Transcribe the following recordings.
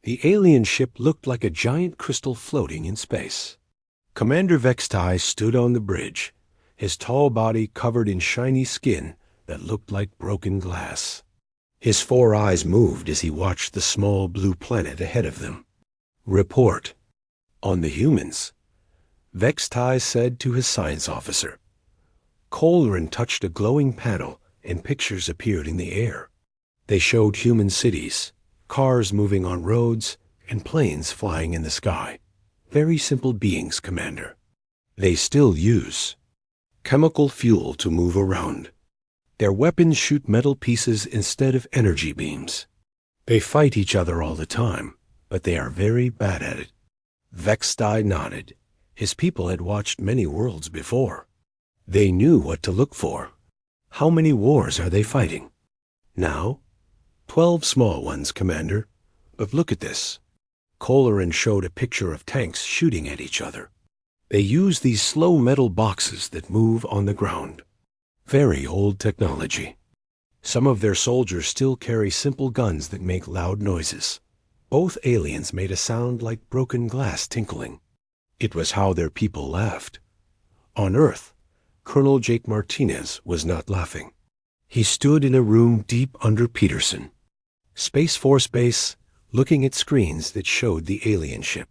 The alien ship looked like a giant crystal floating in space. Commander Vextai stood on the bridge, his tall body covered in shiny skin that looked like broken glass. His 4 eyes moved as he watched the small blue planet ahead of them. "Report on the humans," Vextai said to his science officer. Colrin touched a glowing panel, and pictures appeared in the air. They showed human cities, cars moving on roads, and planes flying in the sky. Very simple beings, Commander. They still use chemical fuel to move around. Their weapons shoot metal pieces instead of energy beams. They fight each other all the time, but they are very bad at it. Vextai nodded. His people had watched many worlds before. They knew what to look for. How many wars are they fighting? Now? 12 small ones, Commander. But look at this. Colrin showed a picture of tanks shooting at each other. They use these slow metal boxes that move on the ground. Very old technology. Some of their soldiers still carry simple guns that make loud noises. Both aliens made a sound like broken glass tinkling. It was how their people laughed. On Earth, Colonel Jake Martinez was not laughing. He stood in a room deep under Peterson, Space Force Base, looking at screens that showed the alien ship.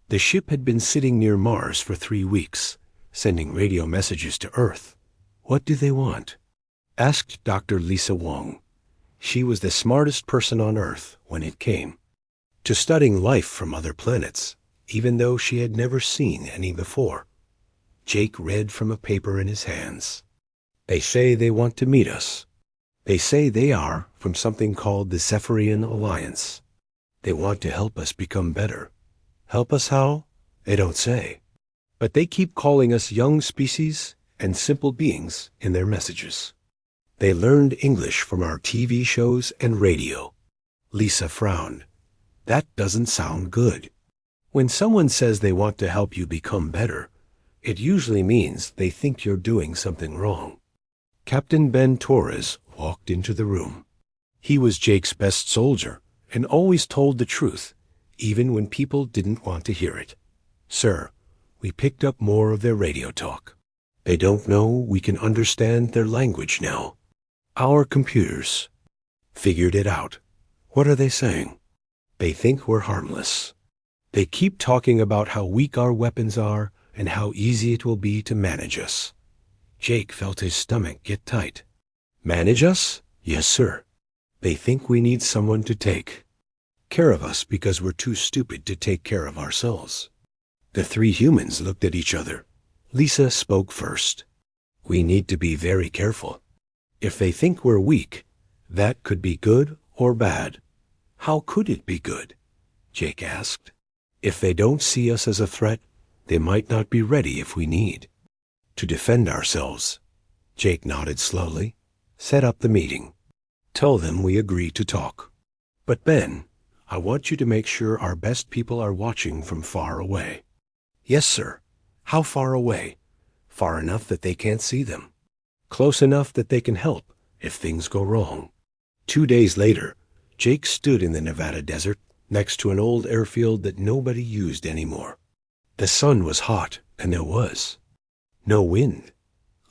The ship had been sitting near Mars for 3 weeks, sending radio messages to Earth. "What do they want?" asked Dr. Lisa Wong. She was the smartest person on Earth when it came to studying life from other planets, even though she had never seen any before. Jake read from a paper in his hands. "They say they want to meet us. They say they are from something called the Zephyrian Alliance. They want to help us become better. Help us how? They don't say. But they keep calling us young species and simple beings in their messages. They learned English from our TV shows and radio." Lisa frowned. "That doesn't sound good. When someone says they want to help you become better, it usually means they think you're doing something wrong." Captain Ben Torres walked into the room. He was Jake's best soldier and always told the truth, even when people didn't want to hear it. "Sir, we picked up more of their radio talk. They don't know we can understand their language now. Our computers figured it out." "What are they saying?" "They think we're harmless. They keep talking about how weak our weapons are and how easy it will be to manage us." Jake felt his stomach get tight. "Manage us?" "Yes, sir. They think we need someone to take care of us because we're too stupid to take care of ourselves." The 3 humans looked at each other. Lisa spoke first. "We need to be very careful. If they think we're weak, that could be good or bad." "How could it be good?" Jake asked. "If they don't see us as a threat, they might not be ready if we need to defend ourselves." Jake nodded slowly. "Set up the meeting. Tell them we agree to talk. But Ben, I want you to make sure our best people are watching from far away." "Yes, sir. How far away?" "Far enough that they can't see them. Close enough that they can help if things go wrong." 2 days later, Jake stood in the Nevada desert next to an old airfield that nobody used anymore. The sun was hot, and there was no wind.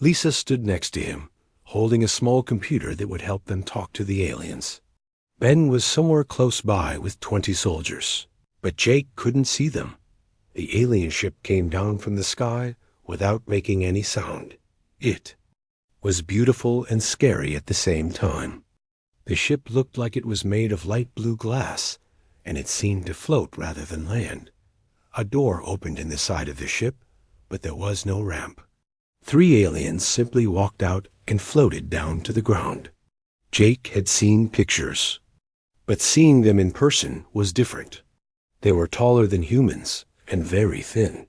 Lisa stood next to him, holding a small computer that would help them talk to the aliens. Ben was somewhere close by with 20 soldiers, but Jake couldn't see them. The alien ship came down from the sky without making any sound. It was beautiful and scary at the same time. The ship looked like it was made of light blue glass, and it seemed to float rather than land. A door opened in the side of the ship, but there was no ramp. 3 aliens simply walked out and floated down to the ground. Jake had seen pictures, but seeing them in person was different. They were taller than humans and very thin.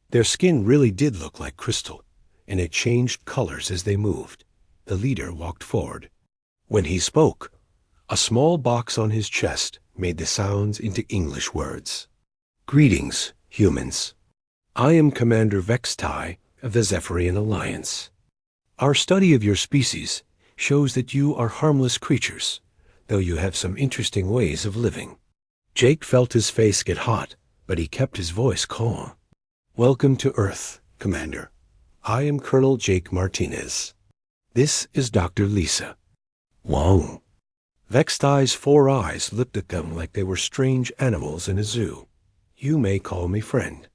Their skin really did look like crystal, and it changed colors as they moved. The leader walked forward. When he spoke, a small box on his chest made the sounds into English words. "Greetings, humans. I am Commander Vextai of the Zephyrian Alliance. Our study of your species shows that you are harmless creatures, though you have some interesting ways of living. Jake felt his face get hot, but he kept his voice calm. Welcome to Earth, Commander. I am Colonel Jake Martinez. This is Dr. Lisa. Wong. Vextai's 4 eyes looked at them like they were strange animals in a zoo. You may call me friend.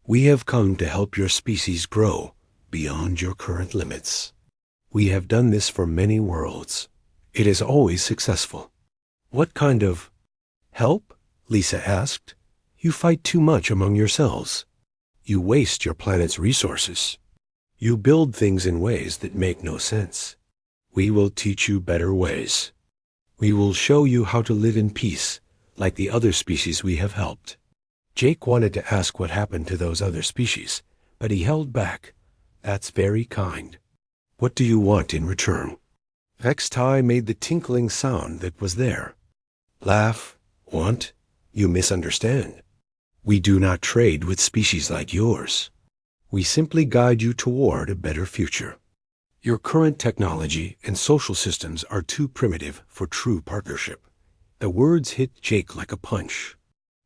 We have come to help your species grow beyond your current limits. We have done this for many worlds. It is always successful. What kind of help? Lisa asked. You fight too much among yourselves. You waste your planet's resources. You build things in ways that make no sense. We will teach you better ways. We will show you how to live in peace, like the other species we have helped. Jake wanted to ask what happened to those other species, but he held back. That's very kind. What do you want in return? Vextai made the tinkling sound that was there. Laugh. Want? You misunderstand. We do not trade with species like yours. We simply guide you toward a better future. Your current technology and social systems are too primitive for true partnership. The words hit Jake like a punch.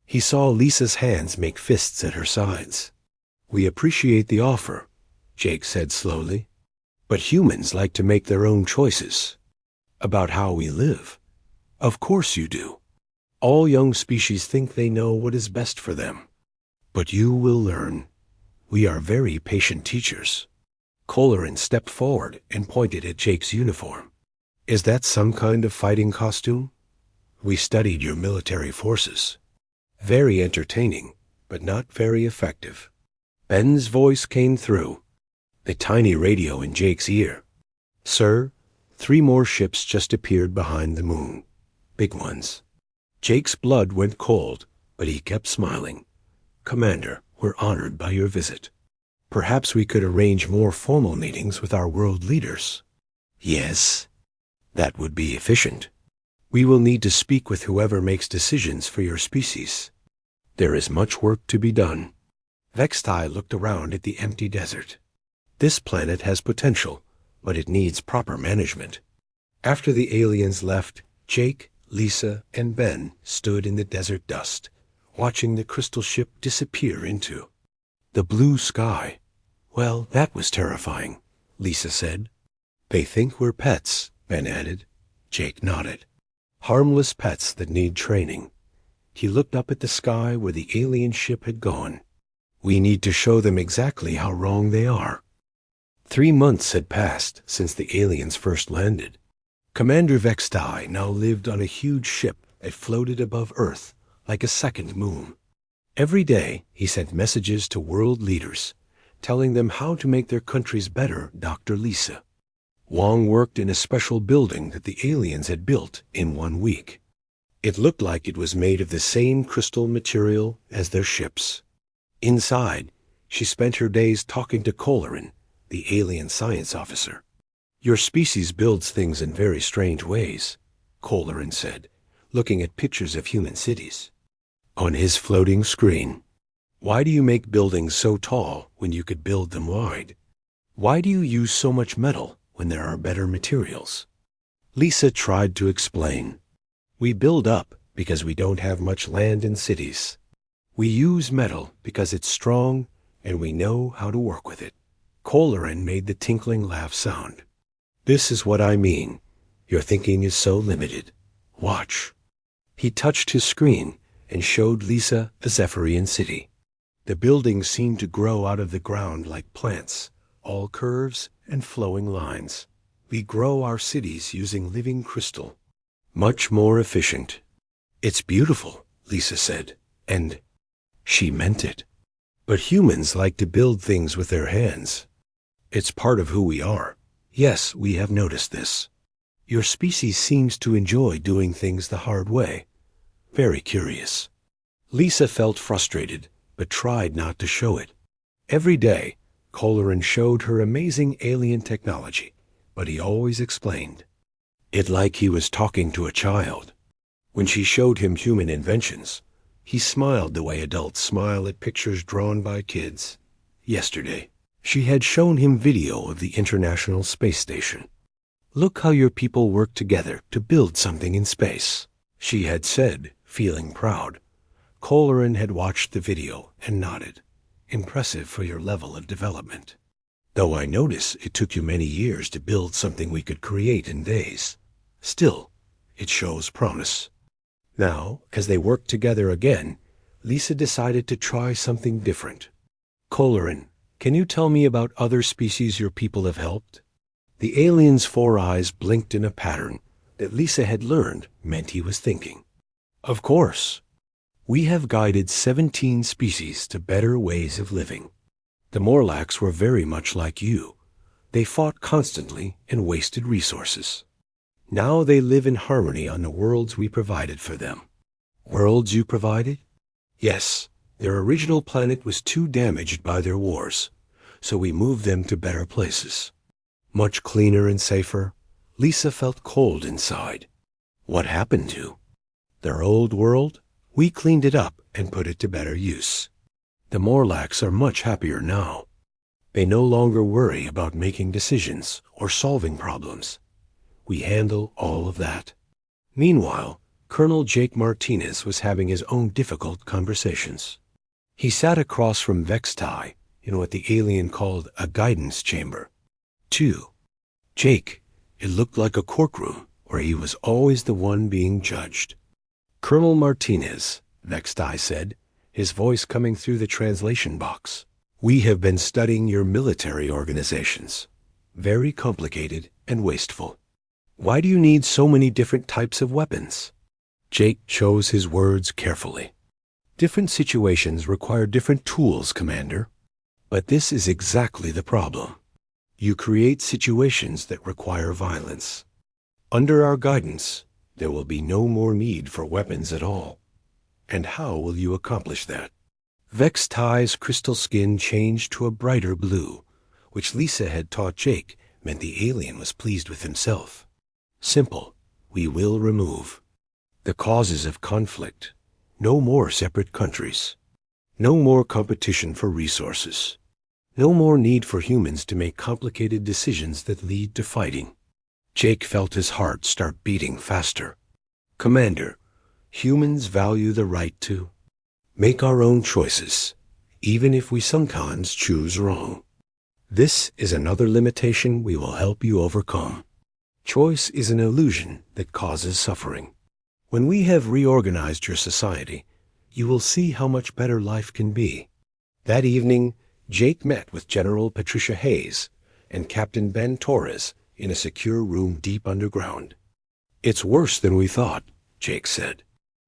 He saw Lisa's hands make fists at her sides. We appreciate the offer, Jake said slowly. But humans like to make their own choices. About how we live. Of course you do. All young species think they know what is best for them. But you will learn. We are very patient teachers. Colorin stepped forward and pointed at Jake's uniform. Is that some kind of fighting costume? We studied your military forces. Very entertaining, but not very effective. Ben's voice came through. The tiny radio in Jake's ear. Sir, 3 more ships just appeared behind the moon. Big ones. Jake's blood went cold, but he kept smiling. Commander, we're honored by your visit. Perhaps we could arrange more formal meetings with our world leaders. Yes, that would be efficient. We will need to speak with whoever makes decisions for your species. There is much work to be done. Vextai looked around at the empty desert. This planet has potential, but it needs proper management. After the aliens left, Jake, Lisa, and Ben stood in the desert dust, watching the crystal ship disappear into the blue sky. Well, that was terrifying, Lisa said. They think we're pets, Ben added. Jake nodded. Harmless pets that need training. He looked up at the sky where the alien ship had gone. We need to show them exactly how wrong they are. 3 months had passed since the aliens first landed. Commander Vextai now lived on a huge ship that floated above Earth like a second moon. Every day he sent messages to world leaders, telling them how to make their countries better, Dr. Lisa. Wong worked in a special building that the aliens had built in 1 week. It looked like it was made of the same crystal material as their ships. Inside, she spent her days talking to Colorin, the alien science officer. Your species builds things in very strange ways, Colorin said, looking at pictures of human cities. On his floating screen. Why do you make buildings so tall when you could build them wide? Why do you use so much metal when there are better materials? Lisa tried to explain. We build up because we don't have much land in cities. We use metal because it's strong and we know how to work with it. Colorin made the tinkling laugh sound. This is what I mean. Your thinking is so limited. Watch. He touched his screen and showed Lisa a Zephyrian city. The buildings seemed to grow out of the ground like plants, all curves and flowing lines. We grow our cities using living crystal. Much more efficient. It's beautiful, Lisa said, and she meant it. But humans like to build things with their hands. It's part of who we are. Yes, we have noticed this. Your species seems to enjoy doing things the hard way. Very curious. Lisa felt frustrated, but tried not to show it. Every day, Colorin showed her amazing alien technology, but he always explained. It like he was talking to a child. When she showed him human inventions, he smiled the way adults smile at pictures drawn by kids. Yesterday, she had shown him video of the International Space Station. Look how your people work together to build something in space, she had said, feeling proud. Coleraine had watched the video and nodded. Impressive for your level of development. Though I notice it took you many years to build something we could create in days. Still, it shows promise. Now, as they worked together again, Lisa decided to try something different. Coleraine, can you tell me about other species your people have helped? The alien's 4 eyes blinked in a pattern that Lisa had learned meant he was thinking. Of course. We have guided 17 species to better ways of living. The Morlacks were very much like you. They fought constantly and wasted resources. Now they live in harmony on the worlds we provided for them. Worlds you provided? Yes, their original planet was too damaged by their wars, so we moved them to better places. Much cleaner and safer. Lisa felt cold inside. What happened to their old world? We cleaned it up and put it to better use. The Morlacks are much happier now. They no longer worry about making decisions or solving problems. We handle all of that. Meanwhile, Colonel Jake Martinez was having his own difficult conversations. He sat across from Vextai in what the alien called a guidance chamber. 2. Jake, it looked like a courtroom where he was always the one being judged. Colonel Martinez, Vextai said, his voice coming through the translation box. We have been studying your military organizations. Very complicated and wasteful. Why do you need so many different types of weapons? Jake chose his words carefully. Different situations require different tools, Commander. But this is exactly the problem. You create situations that require violence. Under our guidance, there will be no more need for weapons at all. And how will you accomplish that? Vextai's crystal skin changed to a brighter blue, which Lisa had taught Jake meant the alien was pleased with himself. Simple. We will remove the causes of conflict. No more separate countries. No more competition for resources. No more need for humans to make complicated decisions that lead to fighting. Jake felt his heart start beating faster. Commander, humans value the right to make our own choices, even if we sometimes choose wrong. This is another limitation we will help you overcome. Choice is an illusion that causes suffering. When we have reorganized your society, you will see how much better life can be. That evening, Jake met with General Patricia Hayes and Captain Ben Torres in a secure room deep underground. It's worse than we thought, Jake said.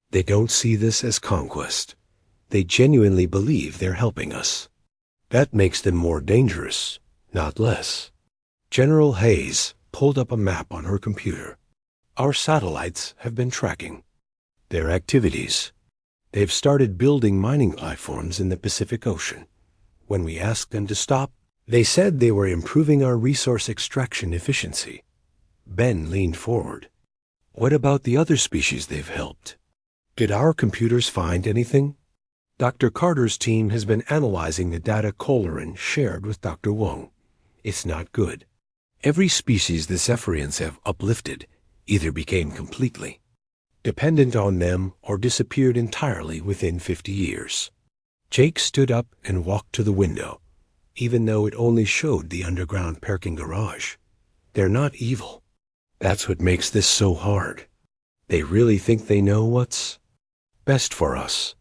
They don't see this as conquest. They genuinely believe they're helping us. That makes them more dangerous, not less. General Hayes pulled up a map on her computer. Our satellites have been tracking their activities. They've started building mining platforms in the Pacific Ocean. When we asked them to stop, they said they were improving our resource extraction efficiency. Ben leaned forward. What about the other species they've helped? Did our computers find anything? Dr. Carter's team has been analyzing the data Coleraine shared with Dr. Wong. It's not good. Every species the Zephyrians have uplifted either became completely dependent on them or disappeared entirely within 50 years. Jake stood up and walked to the window, even though it only showed the underground parking garage. They're not evil. That's what makes this so hard. They really think they know what's best for us.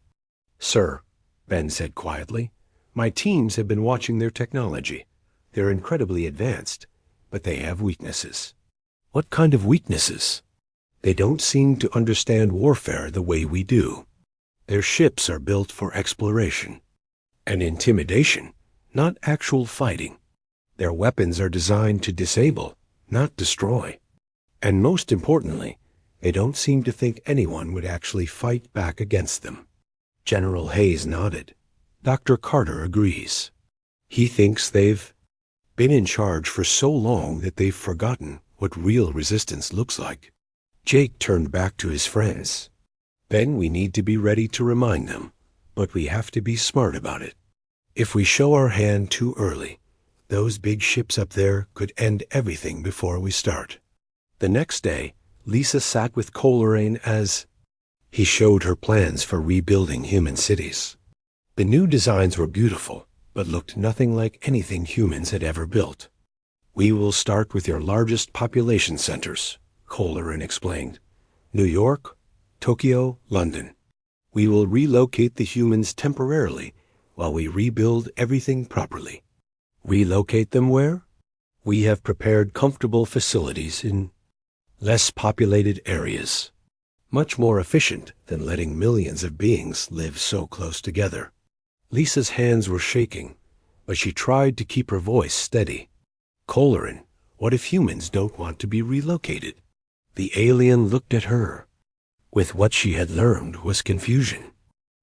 Sir, Ben said quietly, my teams have been watching their technology. They're incredibly advanced, but they have weaknesses. What kind of weaknesses? They don't seem to understand warfare the way we do. Their ships are built for exploration and intimidation, not actual fighting. Their weapons are designed to disable, not destroy. And most importantly, they don't seem to think anyone would actually fight back against them. General Hayes nodded. Dr. Carter agrees. He thinks they've been in charge for so long that they've forgotten what real resistance looks like. Jake turned back to his friends. Ben, we need to be ready to remind them, but we have to be smart about it. If we show our hand too early, those big ships up there could end everything before we start. The next day, Lisa sat with Coleraine as He showed her plans for rebuilding human cities. The new designs were beautiful, but looked nothing like anything humans had ever built. "We will start with your largest population centers," Kohlerin explained. "New York, Tokyo, London. We will relocate the humans temporarily while we rebuild everything properly." "Relocate them where?" "We have prepared comfortable facilities in less populated areas. Much more efficient than letting millions of beings live so close together." Lisa's hands were shaking, but she tried to keep her voice steady. "Kohlerin, what if humans don't want to be relocated?" The alien looked at her. With what she had learned was confusion.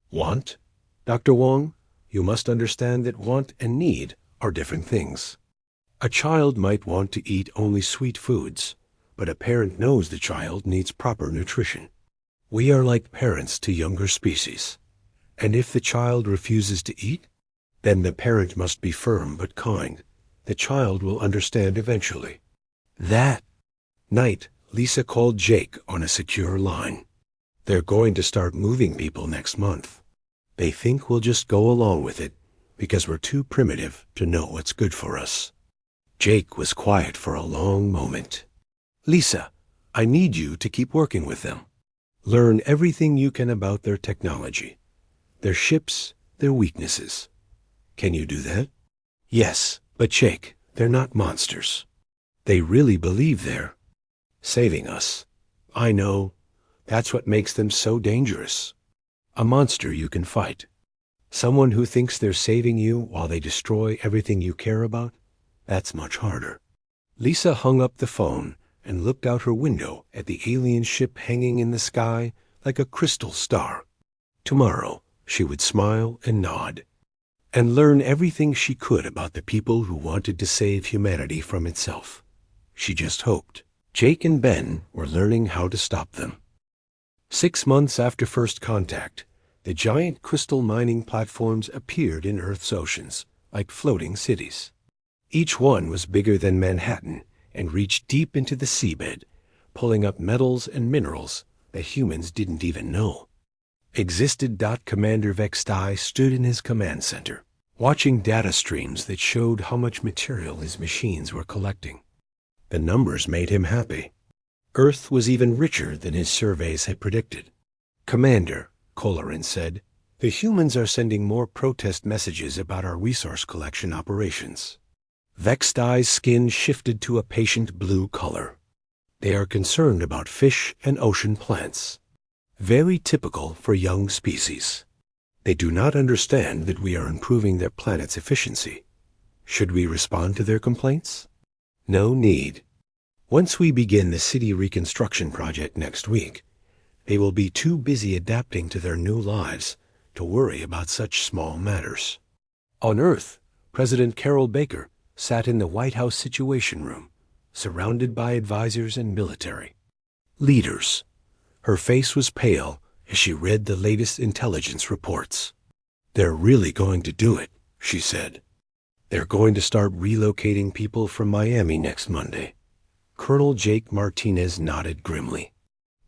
"Want? Dr. Wong, you must understand that want and need are different things. A child might want to eat only sweet foods, but a parent knows the child needs proper nutrition. We are like parents to younger species, and if the child refuses to eat, then the parent must be firm but kind. The child will understand eventually." That night, Lisa called Jake on a secure line. "They're going to start moving people next month. They think we'll just go along with it because we're too primitive to know what's good for us." Jake was quiet for a long moment. "Lisa, I need you to keep working with them. Learn everything you can about their technology, their ships, their weaknesses. Can you do that?" "Yes, but Jake, they're not monsters. They really believe they're saving us." "I know. That's what makes them so dangerous. A monster you can fight. Someone who thinks they're saving you while they destroy everything you care about, that's much harder." Lisa hung up the phone and looked out her window at the alien ship hanging in the sky like a crystal star. Tomorrow she would smile and nod, and learn everything she could about the people who wanted to save humanity from itself. She just hoped. Jake and Ben were learning how to stop them. 6 months after first contact, the giant crystal mining platforms appeared in Earth's oceans, like floating cities. Each one was bigger than Manhattan and reached deep into the seabed, pulling up metals and minerals that humans didn't even know existed. Commander Vextai stood in his command center, watching data streams that showed how much material his machines were collecting. The numbers made him happy. Earth was even richer than his surveys had predicted. "Commander," Kohlerin said, "the humans are sending more protest messages about our resource collection operations." Vextai's skin shifted to a patient blue color. "They are concerned about fish and ocean plants. Very typical for young species. They do not understand that we are improving their planet's efficiency. Should we respond to their complaints?" "No need. Once we begin the city reconstruction project next week, they will be too busy adapting to their new lives to worry about such small matters." On Earth, President Carol Baker sat in the White House Situation Room, surrounded by advisors and military leaders. Her face was pale as she read the latest intelligence reports. "They're really going to do it," she said. "They're going to start relocating people from Miami next Monday." Colonel Jake Martinez nodded grimly.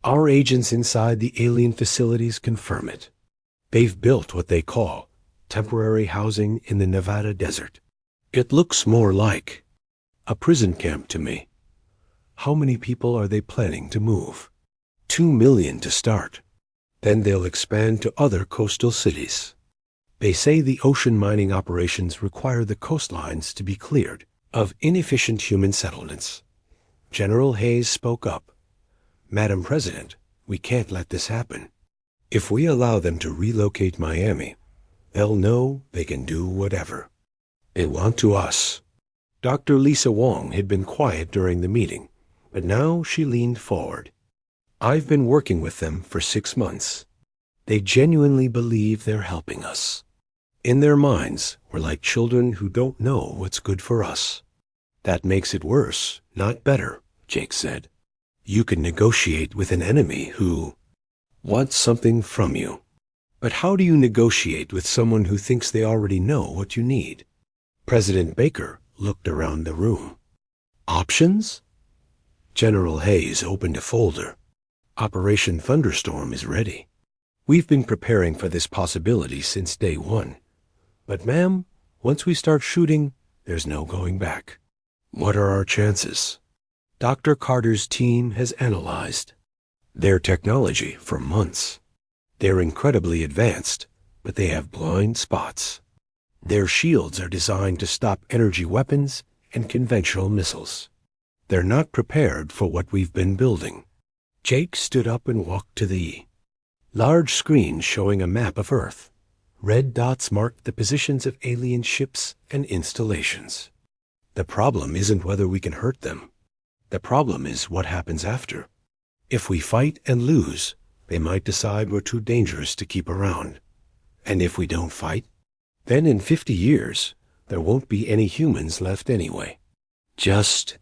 "Our agents inside the alien facilities confirm it. They've built what they call temporary housing in the Nevada desert. It looks more like a prison camp to me." "How many people are they planning to move?" 2 million to start. Then they'll expand to other coastal cities. They say the ocean mining operations require the coastlines to be cleared of inefficient human settlements. General Hayes spoke up. "Madam President, we can't let this happen. If we allow them to relocate Miami, they'll know they can do whatever they want to us." Dr. Lisa Wong had been quiet during the meeting, but now she leaned forward. "I've been working with them for 6 months. They genuinely believe they're helping us. In their minds, we're like children who don't know what's good for us." "That makes it worse, not better," Jake said. "You can negotiate with an enemy who wants something from you. But how do you negotiate with someone who thinks they already know what you need?" President Baker looked around the room. "Options?" General Hayes opened a folder. "Operation Thunderstorm is ready. We've been preparing for this possibility since day one. But ma'am, once we start shooting, there's no going back. What are our chances? Dr. Carter's team has analyzed their technology for months. They're incredibly advanced, but they have blind spots. Their shields are designed to stop energy weapons and conventional missiles. They're not prepared for what we've been building. Jake stood up and walked to the large screen showing a map of Earth. Red dots marked the positions of alien ships and installations. The problem isn't whether we can hurt them. The problem is what happens after. If we fight and lose, they might decide we're too dangerous to keep around. And if we don't fight, then in 50 years, there won't be any humans left anyway. Just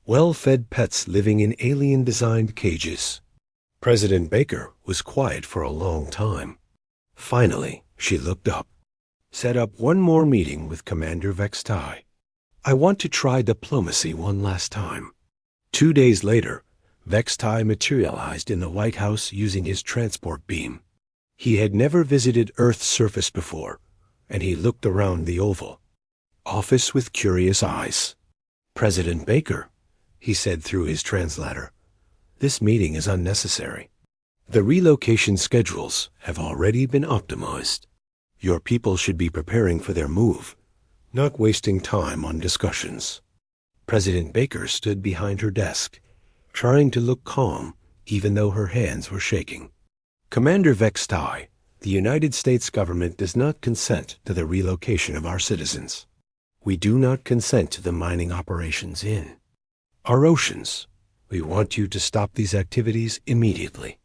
well-fed pets living in alien-designed cages. President Baker was quiet for a long time. Finally, she looked up. Set up one more meeting with Commander Vextai. I want to try diplomacy one last time. 2 days later, Vextai materialized in the White House using his transport beam. He had never visited Earth's surface before, and he looked around the Oval Office with curious eyes. President Baker, he said through his translator, this meeting is unnecessary. The relocation schedules have already been optimized. Your people should be preparing for their move, not wasting time on discussions. President Baker stood behind her desk, trying to look calm even though her hands were shaking. Commander Vextai, the United States government does not consent to the relocation of our citizens. We do not consent to the mining operations in our oceans. We want you to stop these activities immediately.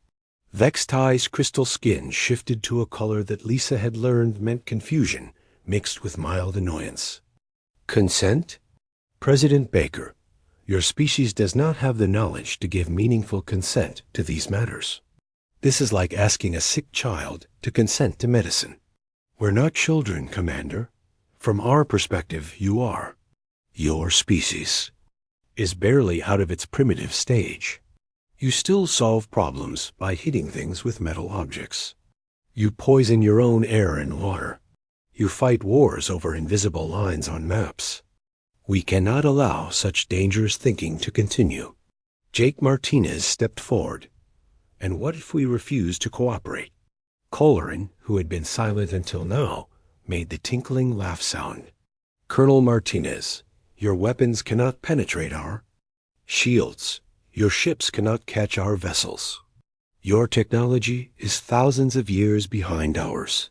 Vextai's crystal skin shifted to a color that Lisa had learned meant confusion mixed with mild annoyance. Consent? President Baker, your species does not have the knowledge to give meaningful consent to these matters. This is like asking a sick child to consent to medicine. We're not children, Commander. From our perspective, you are. Your species is barely out of its primitive stage. You still solve problems by hitting things with metal objects. You poison your own air and water. You fight wars over invisible lines on maps. We cannot allow such dangerous thinking to continue. Jake Martinez stepped forward. And what if we refuse to cooperate? Colleran, who had been silent until now, made the tinkling laugh sound. Colonel Martinez, your weapons cannot penetrate our shields. Your ships cannot catch our vessels. Your technology is thousands of years behind ours.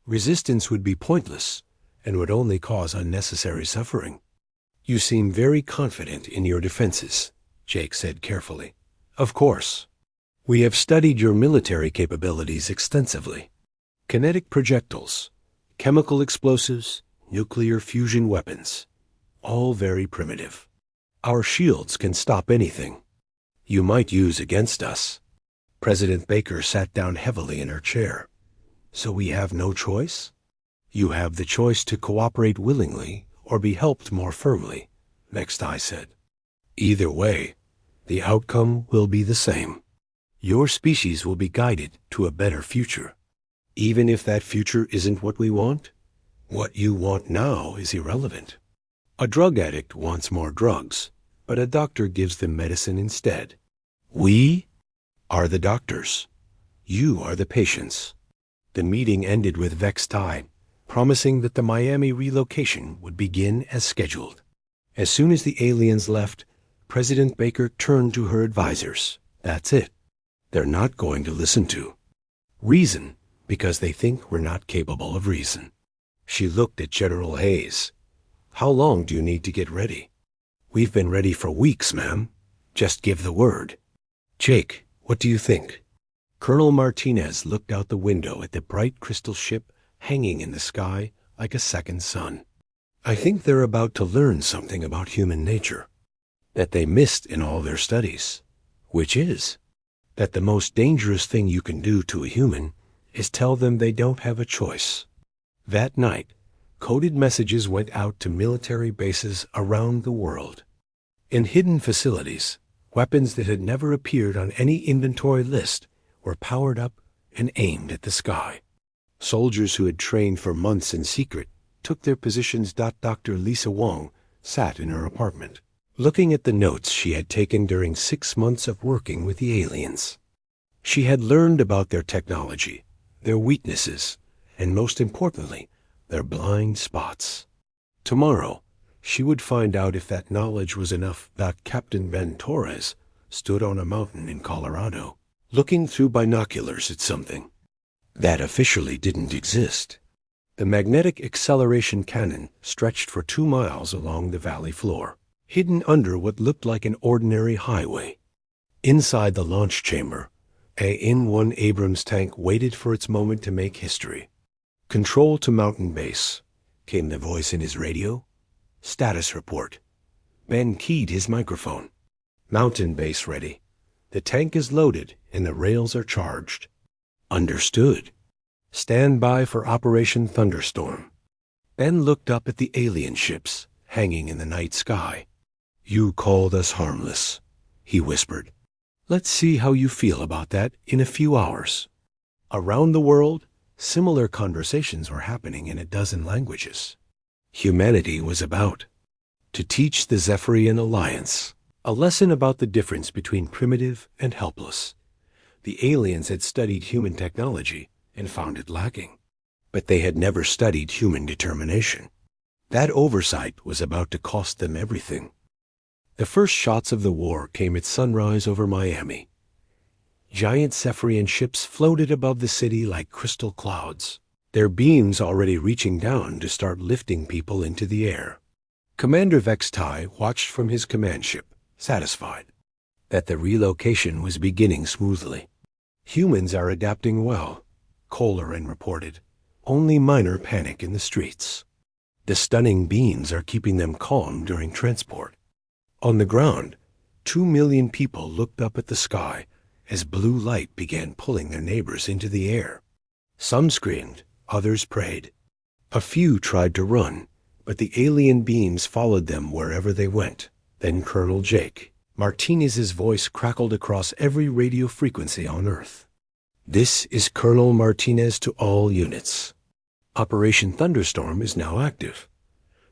Resistance would be pointless and would only cause unnecessary suffering. You seem very confident in your defenses, Jake said carefully. Of course. We have studied your military capabilities extensively. Kinetic projectiles, chemical explosives, nuclear fusion weapons, all very primitive. Our shields can stop anything you might use against us. President Baker sat down heavily in her chair. So we have no choice? You have the choice to cooperate willingly or be helped more firmly, Vextai said. Either way, the outcome will be the same. Your species will be guided to a better future. Even if that future isn't what we want, what you want now is irrelevant. A drug addict wants more drugs, but a doctor gives them medicine instead. We are the doctors. You are the patients. The meeting ended with Vextai promising that the Miami relocation would begin as scheduled. As soon as the aliens left, President Baker turned to her advisors. That's it. They're not going to listen to reason because they think we're not capable of reason. She looked at General Hayes. How long do you need to get ready? We've been ready for weeks, ma'am. Just give the word. Jake, what do you think? Colonel Martinez looked out the window at the bright crystal ship hanging in the sky like a second sun. I think they're about to learn something about human nature that they missed in all their studies, which is that the most dangerous thing you can do to a human is tell them they don't have a choice. That night, coded messages went out to military bases around the world. In hidden facilities, weapons that had never appeared on any inventory list were powered up and aimed at the sky. Soldiers who had trained for months in secret took their positions. Dr. Lisa Wong sat in her apartment, looking at the notes she had taken during 6 months of working with the aliens. She had learned about their technology, their weaknesses, and most importantly, their blind spots. Tomorrow, she would find out if that knowledge was enough. Captain Ben Torres stood on a mountain in Colorado, looking through binoculars at something that officially didn't exist. The magnetic acceleration cannon stretched for 2 miles along the valley floor, hidden under what looked like an ordinary highway. Inside the launch chamber, a N-1 Abrams tank waited for its moment to make history. "Control to Mountain Base," came the voice in his radio. "Status report." Ben keyed his microphone. "Mountain Base ready. The tank is loaded and the rails are charged." "Understood. Stand by for Operation Thunderstorm." Ben looked up at the alien ships hanging in the night sky. "You called us harmless," he whispered. "Let's see how you feel about that in a few hours." Around the world, similar conversations were happening in a dozen languages. Humanity was about to teach the Zephyrian Alliance a lesson about the difference between primitive and helpless. The aliens had studied human technology and found it lacking, but they had never studied human determination. That oversight was about to cost them everything. The first shots of the war came at sunrise over Miami. Giant Zephyrian ships floated above the city like crystal clouds, their beams already reaching down to start lifting people into the air. Commander Vextai watched from his command ship, satisfied that the relocation was beginning smoothly. "Humans are adapting well," Kohlerin reported. "Only minor panic in the streets. The stunning beams are keeping them calm during transport." On the ground, 2 million people looked up at the sky as blue light began pulling their neighbors into the air. Some screamed, others prayed. A few tried to run, but the alien beams followed them wherever they went. Then Colonel Jake Martinez's voice crackled across every radio frequency on Earth. "This is Colonel Martinez to all units. Operation Thunderstorm is now active.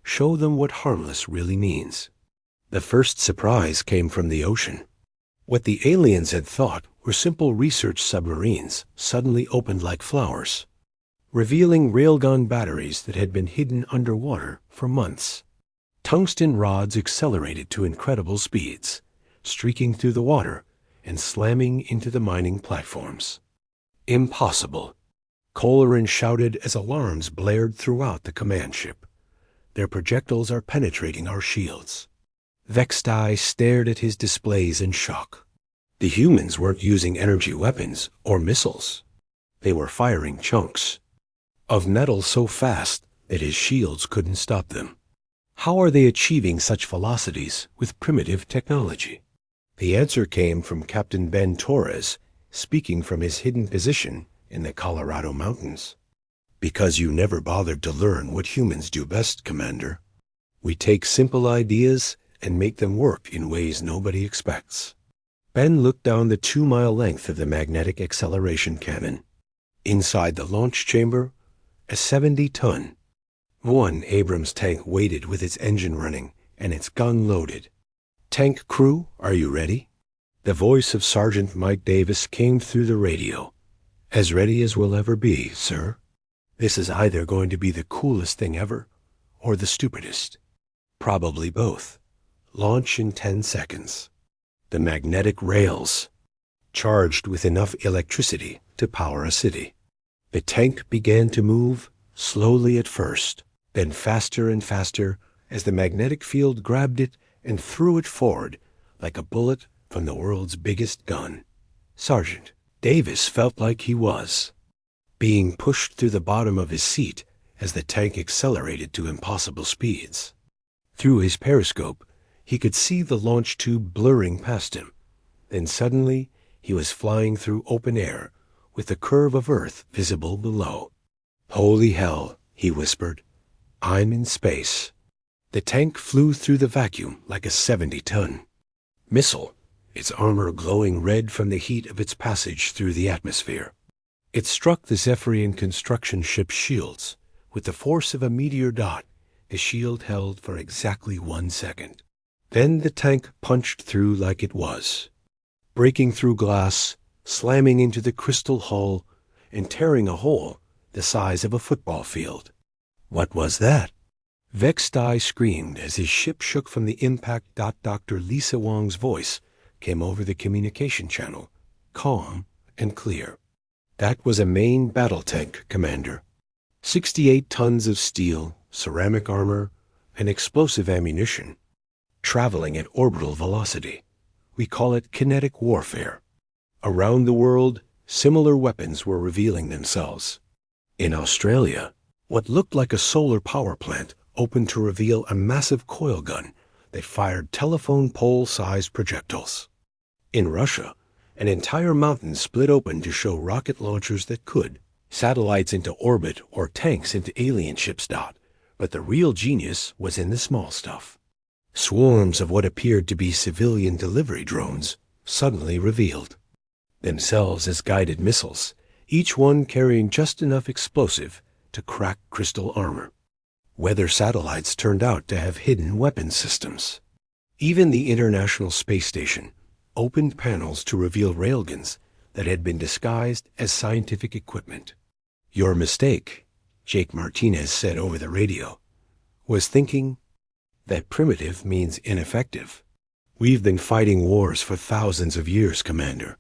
Show them what harmless really means." The first surprise came from the ocean. What the aliens had thought were simple research submarines suddenly opened like flowers, revealing railgun batteries that had been hidden underwater for months. Tungsten rods accelerated to incredible speeds, streaking through the water and slamming into the mining platforms. "Impossible," Kohlerin shouted as alarms blared throughout the command ship. "Their projectiles are penetrating our shields." Vextai stared at his displays in shock. The humans weren't using energy weapons or missiles. They were firing chunks of metal so fast that his shields couldn't stop them. How are they achieving such velocities with primitive technology? The answer came from Captain Ben Torres, speaking from his hidden position in the Colorado mountains. "Because you never bothered to learn what humans do best, Commander. We take simple ideas and make them work in ways nobody expects." Ben looked down the 2-mile length of the magnetic acceleration cannon. Inside the launch chamber, a 70-ton N-1 Abrams tank waited with its engine running and its gun loaded. "Tank crew, are you ready?" The voice of Sergeant Mike Davis came through the radio. "As ready as we'll ever be, sir. This is either going to be the coolest thing ever or the stupidest. Probably both. Launch in 10 seconds. The magnetic rails, charged with enough electricity to power a city." The tank began to move, slowly at first, then faster and faster as the magnetic field grabbed it and threw it forward like a bullet from the world's biggest gun. Sergeant Davis felt like he was being pushed through the bottom of his seat as the tank accelerated to impossible speeds. Through his periscope, he could see the launch tube blurring past him. Then suddenly, he was flying through open air, with the curve of Earth visible below. "Holy hell," he whispered. "I'm in space." The tank flew through the vacuum like a 70-ton missile, its armor glowing red from the heat of its passage through the atmosphere. It struck the Zephyrian construction ship's shields with the force of a meteor dot. The shield held for exactly 1 second. Then the tank punched through like it was, breaking through glass, slamming into the crystal hull, and tearing a hole the size of a football field. What was that? Vextai screamed as his ship shook from the impact. Dr. Lisa Wong's voice came over the communication channel, calm and clear. That was a main battle tank, Commander. 68 tons of steel, ceramic armor, and explosive ammunition, traveling at orbital velocity. We call it kinetic warfare. Around the world, similar weapons were revealing themselves. In Australia, what looked like a solar power plant opened to reveal a massive coil gun that fired telephone pole-sized projectiles. In Russia, an entire mountain split open to show rocket launchers that could, satellites into orbit or tanks into alien ships. But the real genius was in the small stuff. Swarms of what appeared to be civilian delivery drones suddenly revealed themselves as guided missiles, each one carrying just enough explosive to crack crystal armor. Weather satellites turned out to have hidden weapon systems. Even the International Space Station opened panels to reveal railguns that had been disguised as scientific equipment. Your mistake, Jake Martinez said over the radio, was thinking that primitive means ineffective. We've been fighting wars for thousands of years, Commander.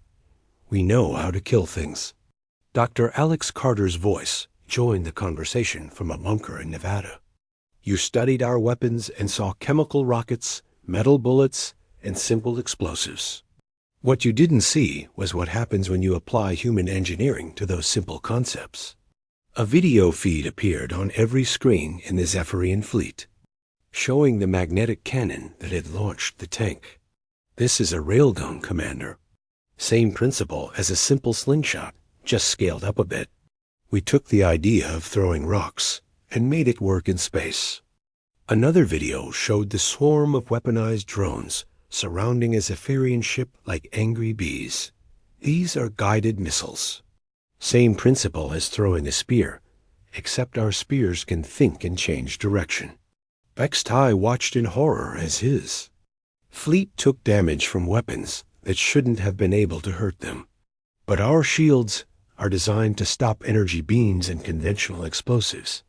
We know how to kill things. Dr. Alex Carter's voice joined the conversation from a bunker in Nevada. You studied our weapons and saw chemical rockets, metal bullets, and simple explosives. What you didn't see was what happens when you apply human engineering to those simple concepts. A video feed appeared on every screen in the Zephyrian fleet, showing the magnetic cannon that had launched the tank. This is a railgun, Commander. Same principle as a simple slingshot, just scaled up a bit. We took the idea of throwing rocks and made it work in space. Another video showed the swarm of weaponized drones surrounding a Zephyrian ship like angry bees. These are guided missiles. Same principle as throwing a spear, except our spears can think and change direction. Vextai watched in horror as his fleet took damage from weapons that shouldn't have been able to hurt them. But our shields are designed to stop energy beams and conventional explosives.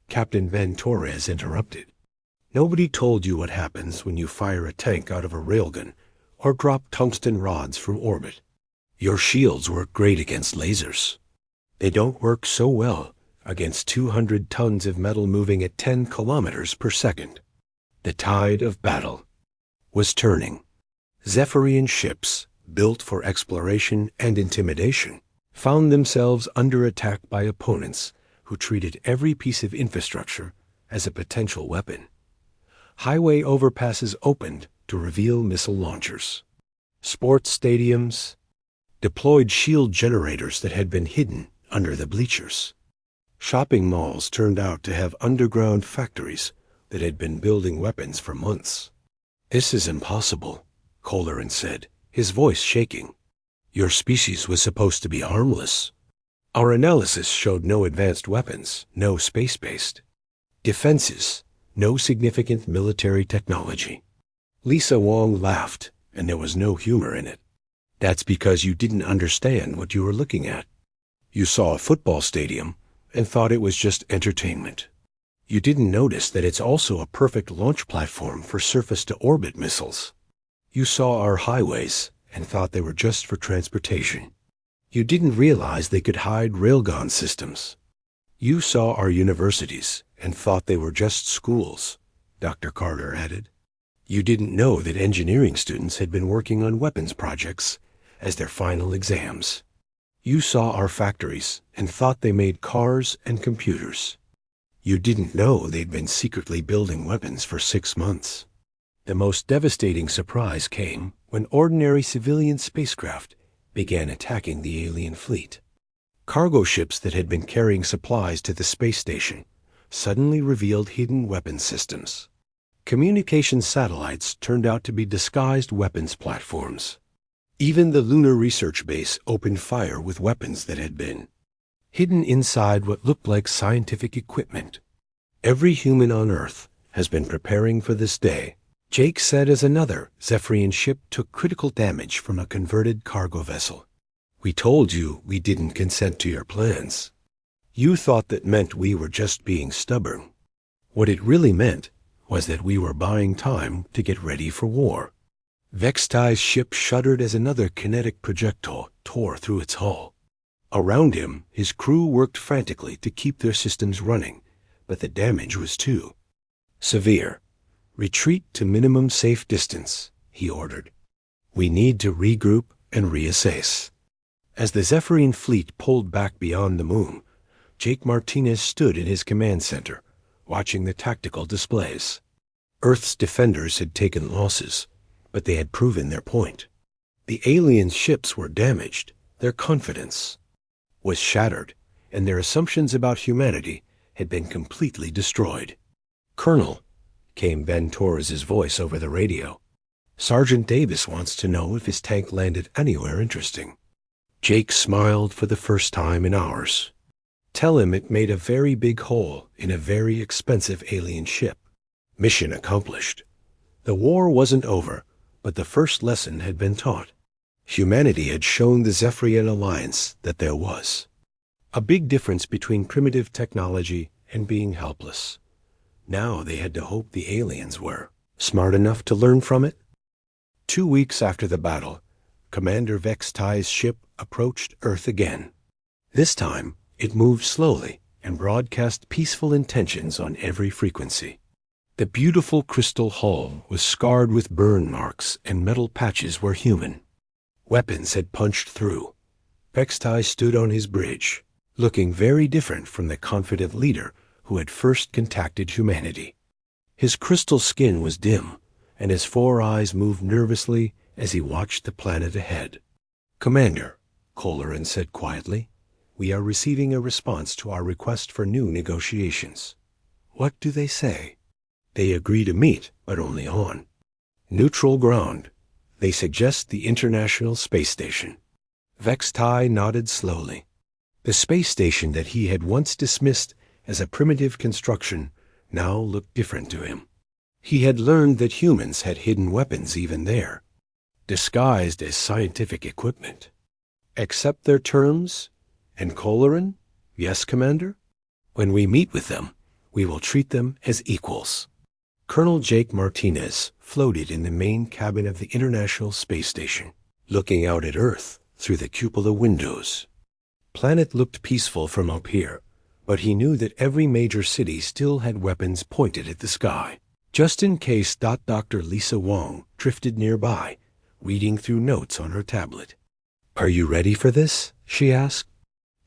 Captain Van Torres interrupted. Nobody told you what happens when you fire a tank out of a railgun or drop tungsten rods from orbit. Your shields work great against lasers. They don't work so well against 200 tons of metal moving at 10 kilometers per second. The tide of battle was turning. Zephyrian ships, built for exploration and intimidation, found themselves under attack by opponents who treated every piece of infrastructure as a potential weapon. Highway overpasses opened to reveal missile launchers. Sports stadiums deployed shield generators that had been hidden under the bleachers. Shopping malls turned out to have underground factories that had been building weapons for months. This is impossible, Kohlerin said, his voice shaking. Your species was supposed to be harmless. Our analysis showed no advanced weapons, no space-based defenses, no significant military technology. Lisa Wong laughed, and there was no humor in it. That's because you didn't understand what you were looking at. You saw a football stadium and thought it was just entertainment. You didn't notice that it's also a perfect launch platform for surface-to-orbit missiles. You saw our highways and thought they were just for transportation. You didn't realize they could hide railgun systems. You saw our universities and thought they were just schools, Dr. Carter added. You didn't know that engineering students had been working on weapons projects as their final exams. You saw our factories and thought they made cars and computers. You didn't know they'd been secretly building weapons for 6 months. The most devastating surprise came when ordinary civilian spacecraft began attacking the alien fleet. Cargo ships that had been carrying supplies to the space station suddenly revealed hidden weapon systems. Communication satellites turned out to be disguised weapons platforms. Even the Lunar Research Base opened fire with weapons that had been hidden inside what looked like scientific equipment. Every human on Earth has been preparing for this day, Jake said as another Zephyrian ship took critical damage from a converted cargo vessel. We told you we didn't consent to your plans. You thought that meant we were just being stubborn. What it really meant was that we were buying time to get ready for war. Vextai's ship shuddered as another kinetic projectile tore through its hull. Around him, his crew worked frantically to keep their systems running, but the damage was too severe. Retreat to minimum safe distance, he ordered. We need to regroup and reassess. As the Zephyrian fleet pulled back beyond the moon, Jake Martinez stood in his command center, watching the tactical displays. Earth's defenders had taken losses, but they had proven their point. The alien ships were damaged, their confidence was shattered, and their assumptions about humanity had been completely destroyed. Colonel, came Ben Torres's voice over the radio. Sergeant Davis wants to know if his tank landed anywhere interesting. Jake smiled for the first time in hours. Tell him it made a very big hole in a very expensive alien ship. Mission accomplished. The war wasn't over, but the first lesson had been taught. Humanity had shown the Zephyrian Alliance that there was a big difference between primitive technology and being helpless. Now they had to hope the aliens were smart enough to learn from it. 2 weeks after the battle, Commander Vextai's ship approached Earth again. This time, it moved slowly and broadcast peaceful intentions on every frequency. The beautiful crystal hull was scarred with burn marks and metal patches were human. Weapons had punched through. Vextai stood on his bridge, looking very different from the confident leader who had first contacted humanity. His crystal skin was dim, and his 4 eyes moved nervously as he watched the planet ahead. Commander, Colleran said quietly, we are receiving a response to our request for new negotiations. What do they say? They agree to meet, but only on neutral ground. They suggest the International Space Station. Vextai nodded slowly. The space station that he had once dismissed as a primitive construction now looked different to him. He had learned that humans had hidden weapons even there, disguised as scientific equipment. Accept their terms? And Colleran? Yes, Commander? When we meet with them, we will treat them as equals. Colonel Jake Martinez floated in the main cabin of the International Space Station, looking out at Earth through the cupola windows. Planet looked peaceful from up here, but he knew that every major city still had weapons pointed at the sky, just in case Dr. Lisa Wong drifted nearby, reading through notes on her tablet. Are you ready for this? She asked.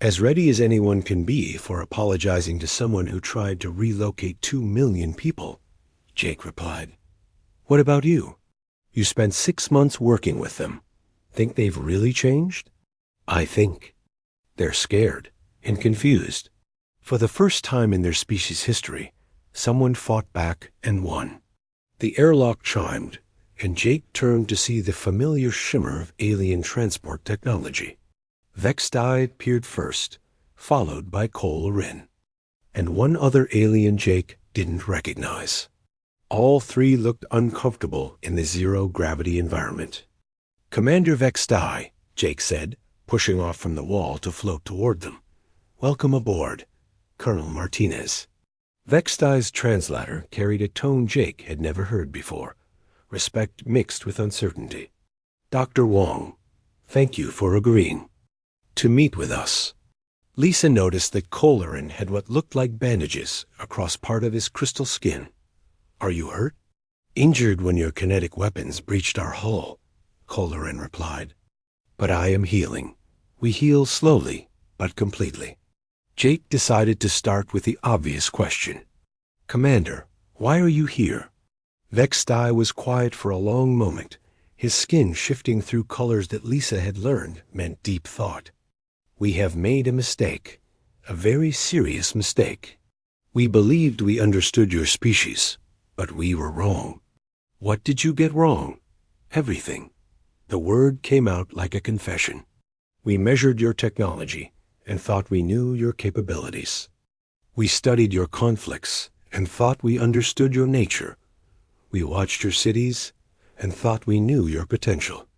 As ready as anyone can be for apologizing to someone who tried to relocate 2 million people, Jake replied. What about you? You spent 6 months working with them. Think they've really changed? I think. They're scared and confused. For the first time in their species' history, someone fought back and won. The airlock chimed, and Jake turned to see the familiar shimmer of alien transport technology. Vextai peered first, followed by Colleran, and one other alien Jake didn't recognize. All 3 looked uncomfortable in the zero-gravity environment. Commander Vextai, Jake said, pushing off from the wall to float toward them. Welcome aboard, Colonel Martinez. Vextai's translator carried a tone Jake had never heard before, respect mixed with uncertainty. Dr. Wong, thank you for agreeing to meet with us. Lisa noticed that Colleran had what looked like bandages across part of his crystal skin. Are you hurt? Injured when your kinetic weapons breached our hull, Colleran replied. But I am healing. We heal slowly, but completely. Jake decided to start with the obvious question. Commander, why are you here? Vextai was quiet for a long moment, his skin shifting through colors that Lisa had learned meant deep thought. We have made a mistake, a very serious mistake. We believed we understood your species, but we were wrong. What did you get wrong? Everything. The word came out like a confession. We measured your technology, and thought we knew your capabilities. We studied your conflicts and thought we understood your nature. We watched your cities and thought we knew your potential.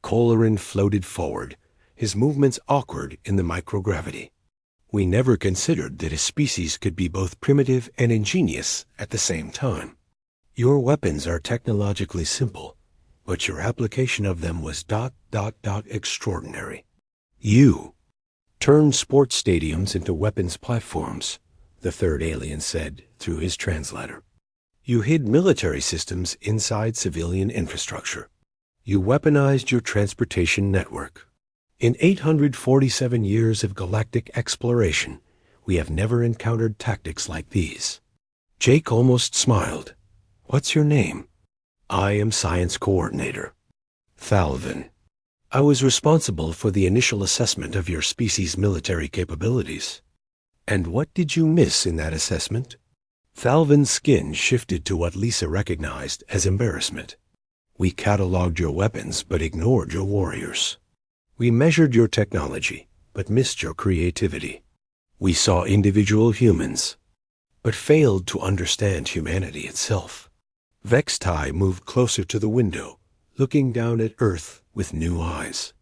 Colorin floated forward, his movements awkward in the microgravity. We never considered that a species could be both primitive and ingenious at the same time. Your weapons are technologically simple, but your application of them was ... extraordinary. You turned sports stadiums into weapons platforms, the third alien said through his translator. You hid military systems inside civilian infrastructure. You weaponized your transportation network. In 847 years of galactic exploration, we have never encountered tactics like these. Jake almost smiled. What's your name? I am Science Coordinator. Thalvin. I was responsible for the initial assessment of your species' military capabilities. And what did you miss in that assessment? Thalvin's skin shifted to what Lisa recognized as embarrassment. We cataloged your weapons but ignored your warriors. We measured your technology but missed your creativity. We saw individual humans but failed to understand humanity itself. Vextai moved closer to the window, looking down at Earth with new eyes.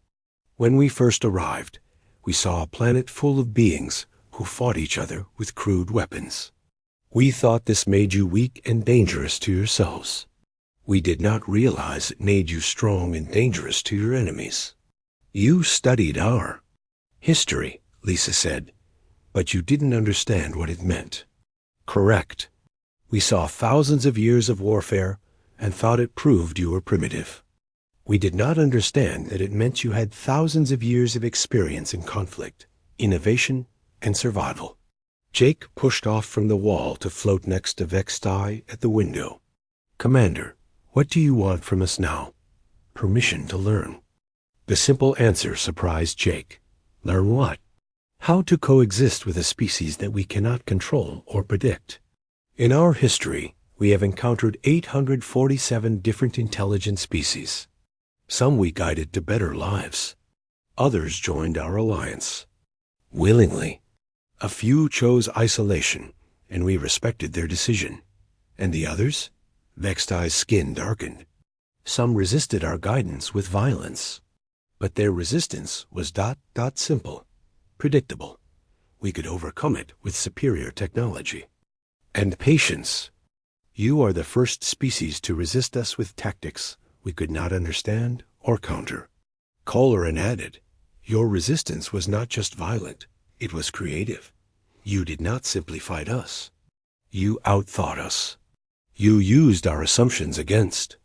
When we first arrived, we saw a planet full of beings who fought each other with crude weapons. We thought this made you weak and dangerous to yourselves. We did not realize it made you strong and dangerous to your enemies. You studied our history, Lisa said, but you didn't understand what it meant. Correct. We saw thousands of years of warfare and thought it proved you were primitive. We did not understand that it meant you had thousands of years of experience in conflict, innovation, and survival. Jake pushed off from the wall to float next to Vextai at the window. Commander, what do you want from us now? Permission to learn. The simple answer surprised Jake. Learn what? How to coexist with a species that we cannot control or predict. In our history, we have encountered 847 different intelligent species. Some we guided to better lives. Others joined our alliance. Willingly. A few chose isolation, and we respected their decision. And the others? Vextai's skin darkened. Some resisted our guidance with violence. But their resistance was ... simple, predictable. We could overcome it with superior technology. And patience. You are the first species to resist us with tactics we could not understand or counter. Colorin added, your resistance was not just violent, it was creative. You did not simply fight us. You outthought us. You used our assumptions against.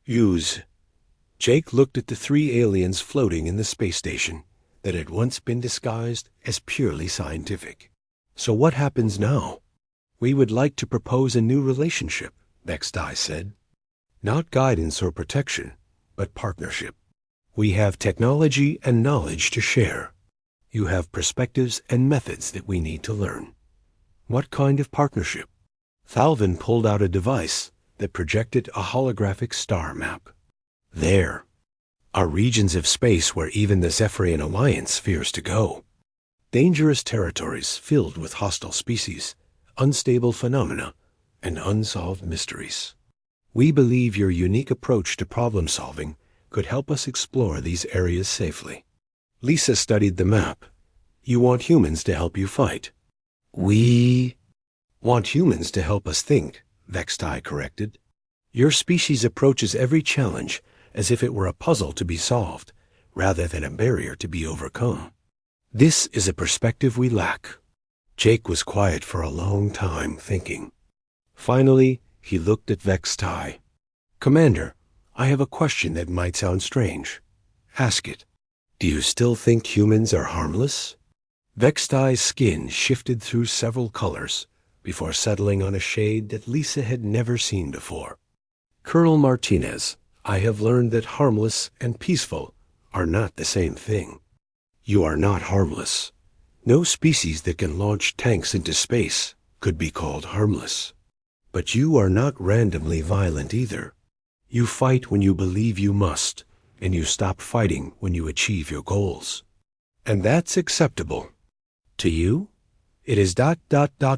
Jake looked at the three aliens floating in the space station that had once been disguised as purely scientific. So what happens now? We would like to propose a new relationship, Vextai said. Not guidance or protection, but partnership. We have technology and knowledge to share. You have perspectives and methods that we need to learn. What kind of partnership? Thalvin pulled out a device that projected a holographic star map. There are regions of space where even the Zephyrian Alliance fears to go. Dangerous territories filled with hostile species, unstable phenomena, and unsolved mysteries. We believe your unique approach to problem solving could help us explore these areas safely. Lisa studied the map. You want humans to help you fight. We want humans to help us think, Vextai corrected. Your species approaches every challenge as if it were a puzzle to be solved, rather than a barrier to be overcome. This is a perspective we lack. Jake was quiet for a long time, thinking. Finally, he looked at Vextai. Commander, I have a question that might sound strange. Ask it. Do you still think humans are harmless? Vextai's skin shifted through several colors before settling on a shade that Lisa had never seen before. Colonel Martinez, I have learned that harmless and peaceful are not the same thing. You are not harmless. No species that can launch tanks into space could be called harmless. But you are not randomly violent either. You fight when you believe you must, and you stop fighting when you achieve your goals. And that's acceptable. To you, it is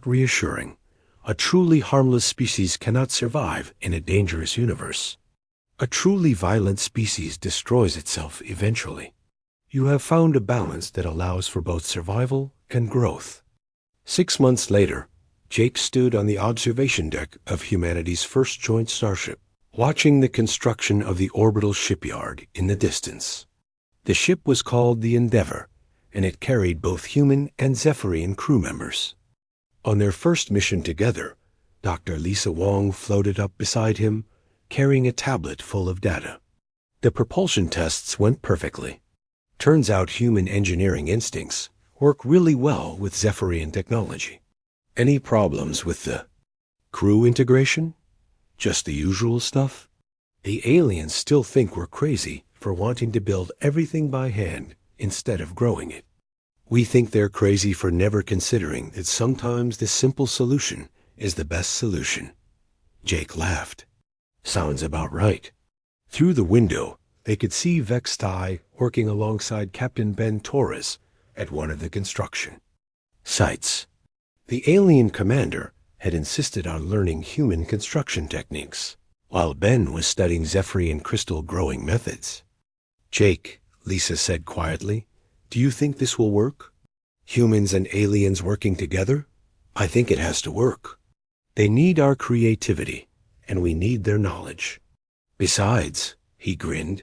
reassuring. A truly harmless species cannot survive in a dangerous universe. A truly violent species destroys itself eventually. You have found a balance that allows for both survival and growth. 6 months later, Jake stood on the observation deck of humanity's first joint starship, watching the construction of the orbital shipyard in the distance. The ship was called the Endeavour, and it carried both human and Zephyrian crew members. On their first mission together, Dr. Lisa Wong floated up beside him, carrying a tablet full of data. The propulsion tests went perfectly. Turns out human engineering instincts work really well with Zephyrian technology. Any problems with the crew integration? Just the usual stuff? The aliens still think we're crazy for wanting to build everything by hand instead of growing it. We think they're crazy for never considering that sometimes the simple solution is the best solution. Jake laughed. Sounds about right. Through the window, they could see Vextai working alongside Captain Ben Torres at one of the construction sites. The alien commander had insisted on learning human construction techniques, while Ben was studying Zephyrian crystal growing methods. Jake, Lisa said quietly, do you think this will work? Humans and aliens working together? I think it has to work. They need our creativity, and we need their knowledge. Besides, he grinned,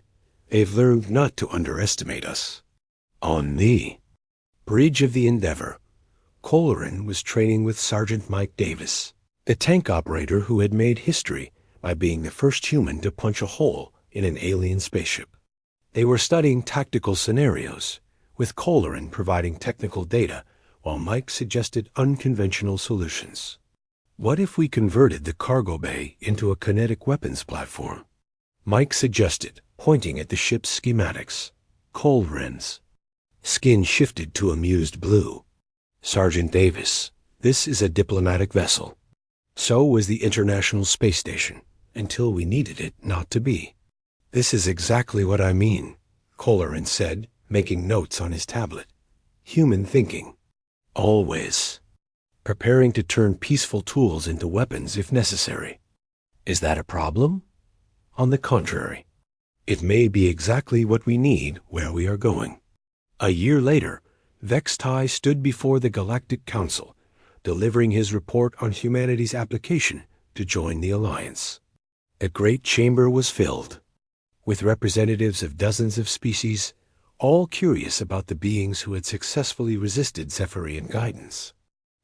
they've learned not to underestimate us. On the bridge of the Endeavour, Coleraine was training with Sergeant Mike Davis, the tank operator who had made history by being the first human to punch a hole in an alien spaceship. They were studying tactical scenarios, with Coleraine providing technical data while Mike suggested unconventional solutions. What if we converted the cargo bay into a kinetic weapons platform? Mike suggested, pointing at the ship's schematics. Coleraines. Skin shifted to amused blue. Sergeant Davis, this is a diplomatic vessel. So was the International Space Station, until we needed it not to be. This is exactly what I mean, Coleraine said, making notes on his tablet. Human thinking. Always. Preparing to turn peaceful tools into weapons if necessary. Is that a problem? On the contrary, it may be exactly what we need where we are going. A year later, Vextai stood before the Galactic Council, delivering his report on humanity's application to join the Alliance. The great chamber was filled with representatives of dozens of species, all curious about the beings who had successfully resisted Zephyrian guidance.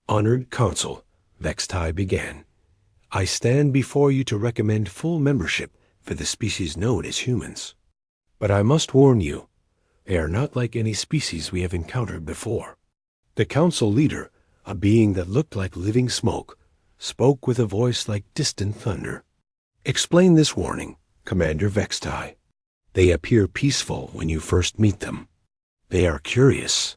Honored Council, Vextai began, I stand before you to recommend full membership for the species known as humans. But I must warn you, they are not like any species we have encountered before. The council leader, a being that looked like living smoke, spoke with a voice like distant thunder. Explain this warning, Commander Vextai. They appear peaceful when you first meet them. They are curious,